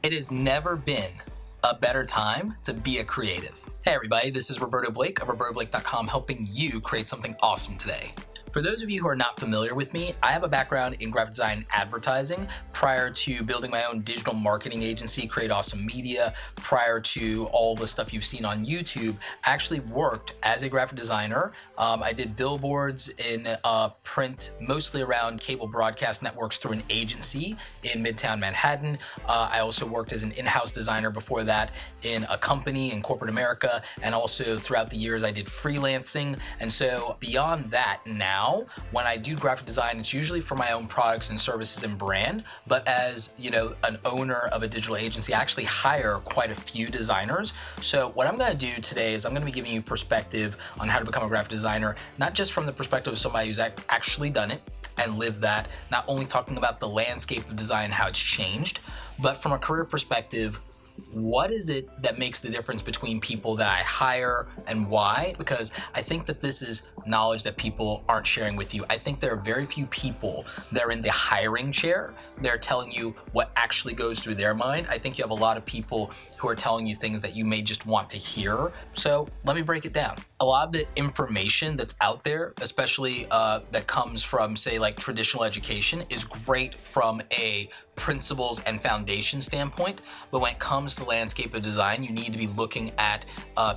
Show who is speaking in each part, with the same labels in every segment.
Speaker 1: It has never been a better time to be a creative. Hey everybody, this is Roberto Blake of robertoblake.com, helping you create something awesome today. For those of you who are not familiar with me, I have a background in graphic design and advertising. Prior to building my own digital marketing agency, Create Awesome Media, prior to all the stuff you've seen on YouTube, I actually worked as a graphic designer. I did billboards in print, mostly around cable broadcast networks through an agency in Midtown Manhattan. I also worked as an in-house designer before that in a company in corporate America, and also throughout the years I did freelancing. And so beyond that, now when I do graphic design, it's usually for my own products and services and brand. But as an owner of a digital agency, I actually hire quite a few designers. So what I'm going to do today is I'm going to be giving you perspective on how to become a graphic designer, not just from the perspective of somebody who's actually done it and lived that, not only talking about the landscape of design, how it's changed, but from a career perspective, what is it that makes the difference between people that I hire and why? Because I think that this is knowledge that people aren't sharing with you. I think there are very few people that are in the hiring chair. They're telling you what actually goes through their mind. I think you have a lot of people who are telling you things that you may just want to hear. So let me break it down. A lot of the information that's out there, especially that comes from, say, like traditional education, is great from a principles and foundation standpoint, but when it comes to the landscape of design, you need to be looking at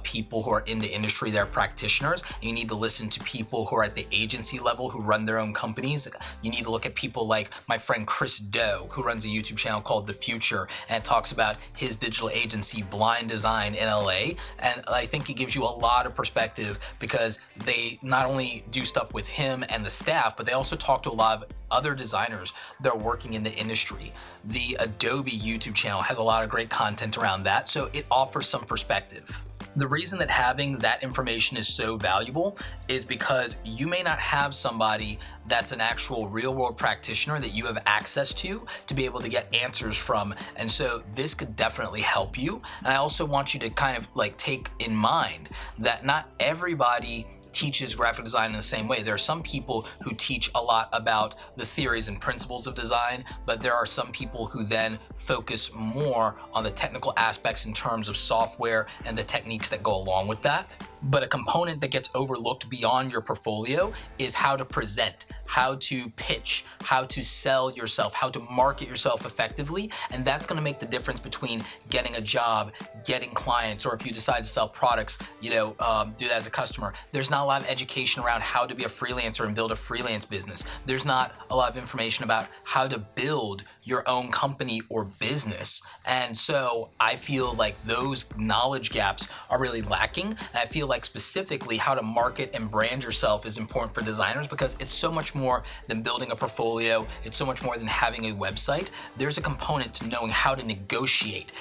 Speaker 1: people who are in the industry, they're practitioners. You need to listen to people who are at the agency level, who run their own companies. You need to look at people like my friend Chris Doe, who runs a YouTube channel called The Future, and it talks about his digital agency, Blind Design in LA. And I think it gives you a lot of perspective because they not only do stuff with him and the staff, but they also talk to a lot of other designers that are working in the industry. The Adobe YouTube channel has a lot of great content around that, so it offers some perspective. The reason that having that information is so valuable is because you may not have somebody that's an actual real world practitioner that you have access to be able to get answers from. And so this could definitely help you. And I also want you to kind of like take in mind that not everybody teaches graphic design in the same way. There are some people who teach a lot about the theories and principles of design, but there are some people who then focus more on the technical aspects in terms of software and the techniques that go along with that. But a component that gets overlooked beyond your portfolio is how to present, how to pitch, how to sell yourself, how to market yourself effectively. And that's going to make the difference between getting a job, getting clients, or if you decide to sell products, do that as a customer. There's not a lot of education around how to be a freelancer and build a freelance business. There's not a lot of information about how to build your own company or business. And so I feel like those knowledge gaps are really lacking. And I feel like specifically how to market and brand yourself is important for designers because it's so much more than building a portfolio. It's so much more than having a website. There's a component to knowing how to negotiate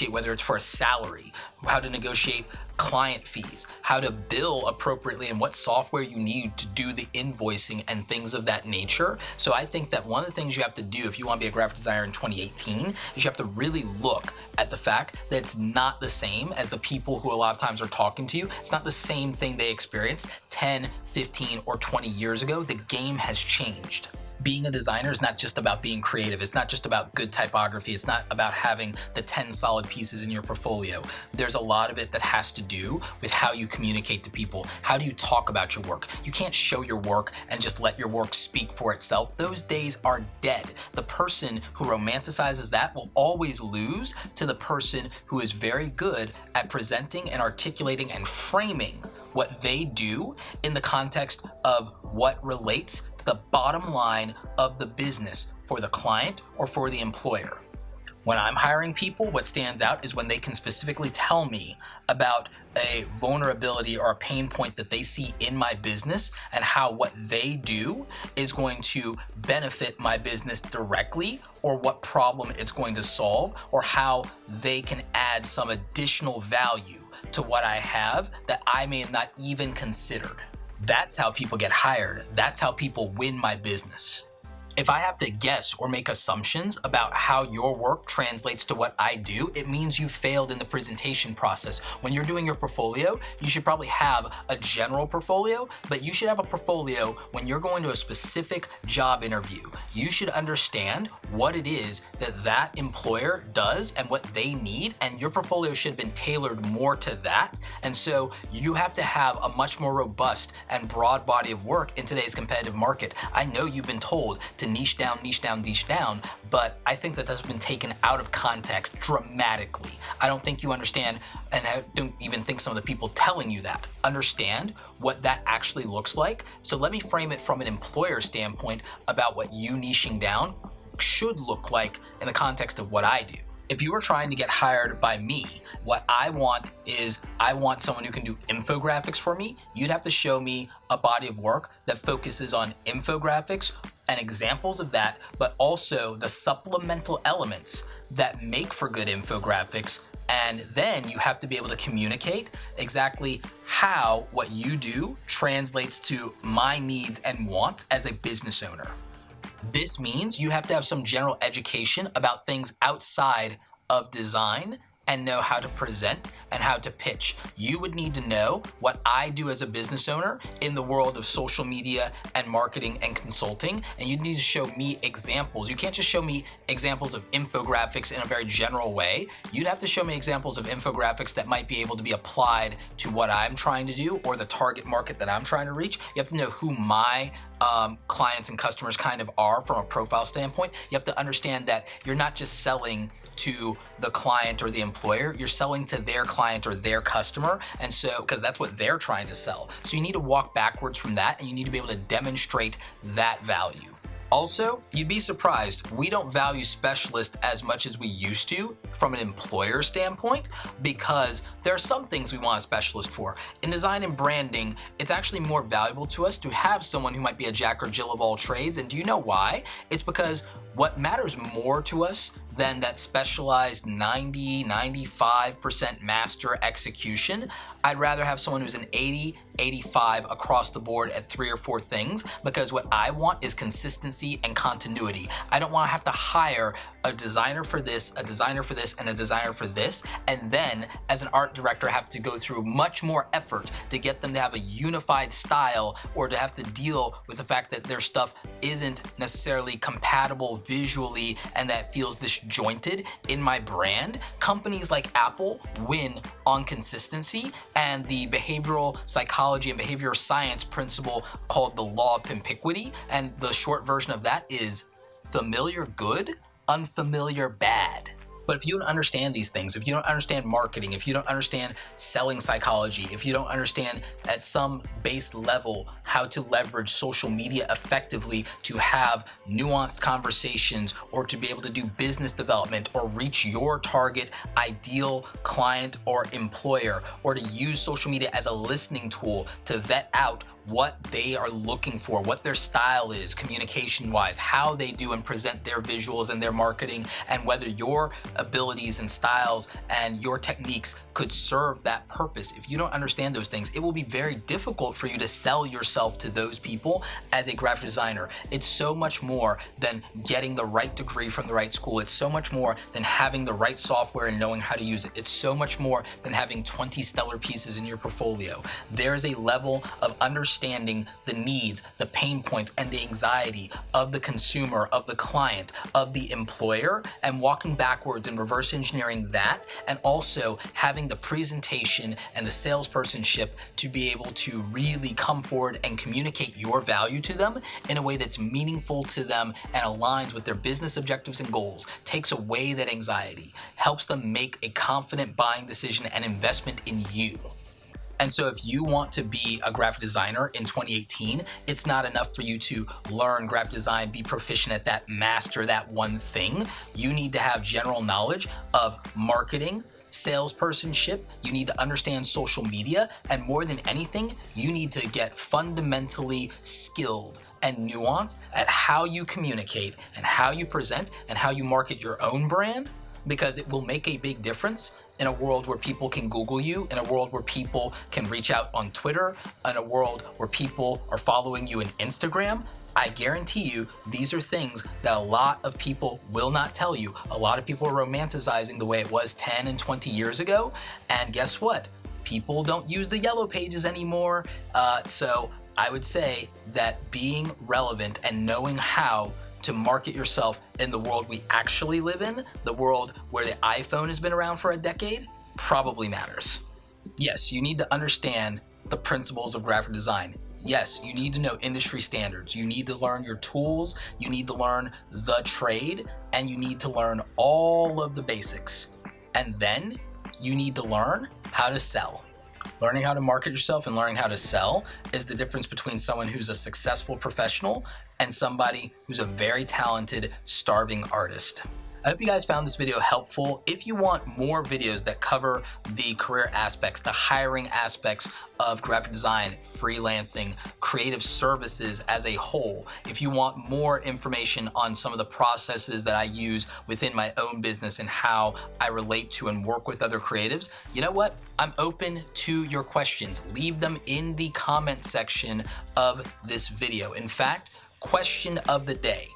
Speaker 1: whether it's for a salary, how to negotiate client fees, how to bill appropriately, and what software you need to do the invoicing and things of that nature. So I think that one of the things you have to do if you want to be a graphic designer in 2018 is you have to really look at the fact that it's not the same as the people who a lot of times are talking to you. It's not the same thing they experienced 10, 15, or 20 years ago. The game has changed. Being a designer is not just about being creative. It's not just about good typography. It's not about having the 10 solid pieces in your portfolio. There's a lot of it that has to do with how you communicate to people. How do you talk about your work? You can't show your work and just let your work speak for itself. Those days are dead. The person who romanticizes that will always lose to the person who is very good at presenting and articulating and framing what they do in the context of what relates to the bottom line of the business for the client or for the employer. When I'm hiring people, what stands out is when they can specifically tell me about a vulnerability or a pain point that they see in my business and how what they do is going to benefit my business directly, or what problem it's going to solve, or how they can add some additional value to what I have that I may have not even considered. That's how people get hired. That's how people win my business. If I have to guess or make assumptions about how your work translates to what I do, it means you failed in the presentation process. When you're doing your portfolio, you should probably have a general portfolio, but you should have a portfolio when you're going to a specific job interview. You should understand what it is that that employer does and what they need, and your portfolio should have been tailored more to that. And so you have to have a much more robust and broad body of work in today's competitive market. I know you've been told to niche down, niche down, niche down, but I think that that's been taken out of context dramatically. I don't think you understand, and I don't even think some of the people telling you that understand what that actually looks like. So let me frame it from an employer standpoint about what you niching down should look like in the context of what I do. If you were trying to get hired by me, what I want is I want someone who can do infographics for me. You'd have to show me a body of work that focuses on infographics and examples of that, but also the supplemental elements that make for good infographics. And then you have to be able to communicate exactly how what you do translates to my needs and wants as a business owner. This means you have to have some general education about things outside of design and know how to present and how to pitch. You would need to know what I do as a business owner in the world of social media and marketing and consulting, and you need to show me examples. You can't just show me examples of infographics in a very general way. You'd have to show me examples of infographics that might be able to be applied to what I'm trying to do or the target market that I'm trying to reach. You have to know who my clients and customers kind of are from a profile standpoint. You have to understand that you're not just selling to the client or the employer, you're selling to their client or their customer. And so, because that's what they're trying to sell. So you need to walk backwards from that, and you need to be able to demonstrate that value. Also, you'd be surprised, we don't value specialists as much as we used to from an employer standpoint, because there are some things we want a specialist for. In design and branding, it's actually more valuable to us to have someone who might be a Jack or Jill of all trades. And do you know why? It's because what matters more to us than that specialized 90-95% master execution, I'd rather have someone who's an 80-85 across the board at 3 or 4 things, because what I want is consistency and continuity. I don't want to have to hire a designer for this, a designer for this, and a designer for this, and then as an art director have to go through much more effort to get them to have a unified style, or to have to deal with the fact that their stuff isn't necessarily compatible visually and that feels disjointed in my brand. Companies like Apple win on consistency and the behavioral psychology and behavioral science principle called the law of Pimpiquity. And the short version of that is familiar good, unfamiliar bad. But if you don't understand these things, if you don't understand marketing, if you don't understand selling psychology, if you don't understand at some base level how to leverage social media effectively to have nuanced conversations or to be able to do business development or reach your target ideal client or employer, or to use social media as a listening tool to vet out what they are looking for, what their style is communication-wise, how they do and present their visuals and their marketing, and whether your abilities and styles and your techniques could serve that purpose. If you don't understand those things, it will be very difficult for you to sell yourself to those people as a graphic designer. It's so much more than getting the right degree from the right school. It's so much more than having the right software and knowing how to use it. It's so much more than having 20 stellar pieces in your portfolio. There is a level of understanding the needs, the pain points, and the anxiety of the consumer, of the client, of the employer, and walking backwards and reverse engineering that, and also having the presentation and the salespersonship to be able to really come forward and communicate your value to them in a way that's meaningful to them and aligns with their business objectives and goals, takes away that anxiety, helps them make a confident buying decision and investment in you. And so if you want to be a graphic designer in 2018, it's not enough for you to learn graphic design, be proficient at that, master that one thing. You need to have general knowledge of marketing, salespersonship, you need to understand social media, and more than anything, you need to get fundamentally skilled and nuanced at how you communicate and how you present and how you market your own brand, because it will make a big difference in a world where people can Google you, in a world where people can reach out on Twitter, in a world where people are following you on Instagram. I guarantee you, these are things that a lot of people will not tell you. A lot of people are romanticizing the way it was 10 and 20 years ago. And guess what? People don't use the yellow pages anymore. So I would say that being relevant and knowing how to market yourself in the world we actually live in, the world where the iPhone has been around for a decade, probably matters. Yes, you need to understand the principles of graphic design. Yes, you need to know industry standards. You need to learn your tools. You need to learn the trade, and you need to learn all of the basics. And then you need to learn how to sell. Learning how to market yourself and learning how to sell is the difference between someone who's a successful professional and somebody who's a very talented, starving artist. I hope you guys found this video helpful. If you want more videos that cover the career aspects, the hiring aspects of graphic design, freelancing, creative services as a whole, if you want more information on some of the processes that I use within my own business and how I relate to and work with other creatives, you know what? I'm open to your questions. Leave them in the comment section of this video. In fact, question of the day.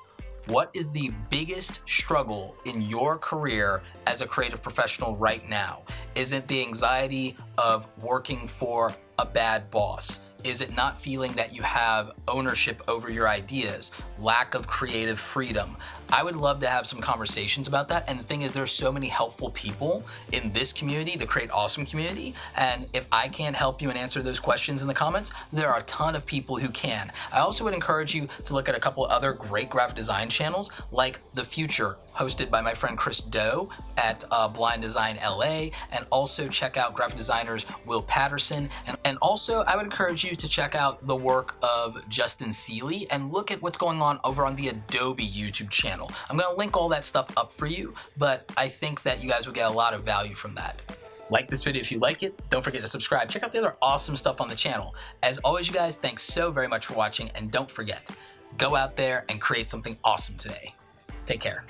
Speaker 1: What is the biggest struggle in your career as a creative professional right now? Is it the anxiety of working for a bad boss? Is it not feeling that you have ownership over your ideas? Lack of creative freedom? I would love to have some conversations about that. And the thing is, there's so many helpful people in this community, the Create Awesome community. And if I can't help you and answer those questions in the comments, there are a ton of people who can. I also would encourage you to look at a couple other great graphic design channels like The Future, hosted by my friend Chris Doe at Blind Design LA, and also check out graphic designers Will Patterson. And also I would encourage you to check out the work of Justin Seeley and look at what's going on over on the Adobe YouTube channel. I'm gonna link all that stuff up for you, but I think that you guys will get a lot of value from that. Like this video if you like it. Don't forget to subscribe. Check out the other awesome stuff on the channel. As always, you guys, thanks so very much for watching, and don't forget, go out there and create something awesome today. Take care.